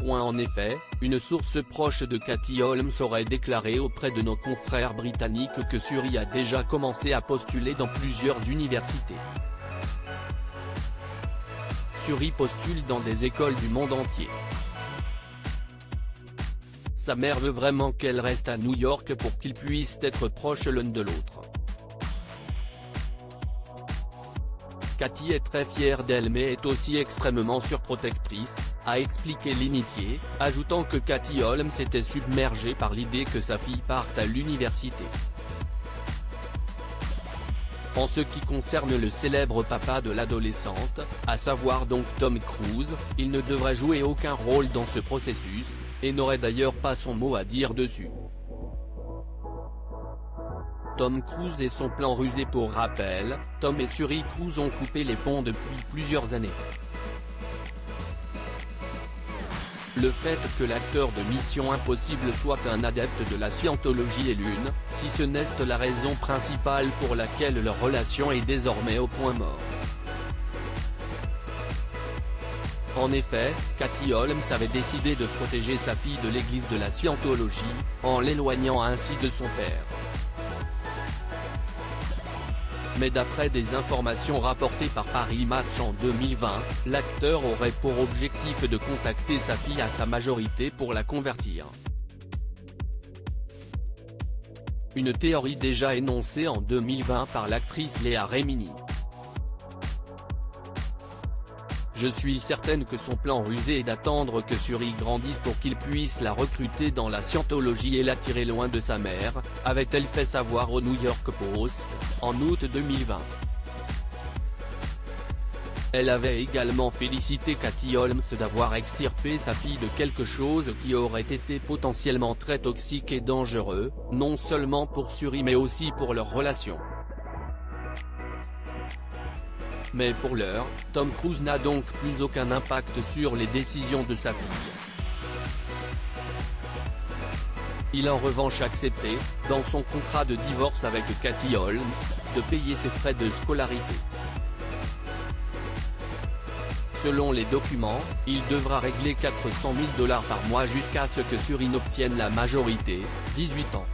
En effet, une source proche de Katie Holmes aurait déclaré auprès de nos confrères britanniques que Suri a déjà commencé à postuler dans plusieurs universités. Suri postule dans des écoles du monde entier. Sa mère veut vraiment qu'elle reste à New York pour qu'ils puissent être proches l'un de l'autre. Katie est très fière d'elle mais est aussi extrêmement surprotectrice, a expliqué l'initié, ajoutant que Katie Holmes était submergée par l'idée que sa fille parte à l'université. En ce qui concerne le célèbre papa de l'adolescente, à savoir donc Tom Cruise, il ne devrait jouer aucun rôle dans ce processus, et n'aurait d'ailleurs pas son mot à dire dessus. Tom Cruise et son plan rusé. Pour rappel, Tom et Suri Cruise ont coupé les ponts depuis plusieurs années. Le fait que l'acteur de Mission Impossible soit un adepte de la scientologie est l'une, si ce n'est la raison principale pour laquelle leur relation est désormais au point mort. En effet, Katie Holmes avait décidé de protéger sa fille de l'église de la scientologie, en l'éloignant ainsi de son père. Mais d'après des informations rapportées par Paris Match en 2020, l'acteur aurait pour objectif de contacter sa fille à sa majorité pour la convertir. Une théorie déjà énoncée en 2020 par l'actrice Léa Remini. Je suis certaine que son plan rusé est d'attendre que Suri grandisse pour qu'il puisse la recruter dans la scientologie et l'attirer loin de sa mère, avait-elle fait savoir au New York Post, en août 2020. Elle avait également félicité Katie Holmes d'avoir extirpé sa fille de quelque chose qui aurait été potentiellement très toxique et dangereux, non seulement pour Suri mais aussi pour leur relation. Mais pour l'heure, Tom Cruise n'a donc plus aucun impact sur les décisions de sa fille. Il a en revanche accepté, dans son contrat de divorce avec Katie Holmes, de payer ses frais de scolarité. Selon les documents, il devra régler 400 000 $ par mois jusqu'à ce que Suri n'obtienne la majorité, 18 ans.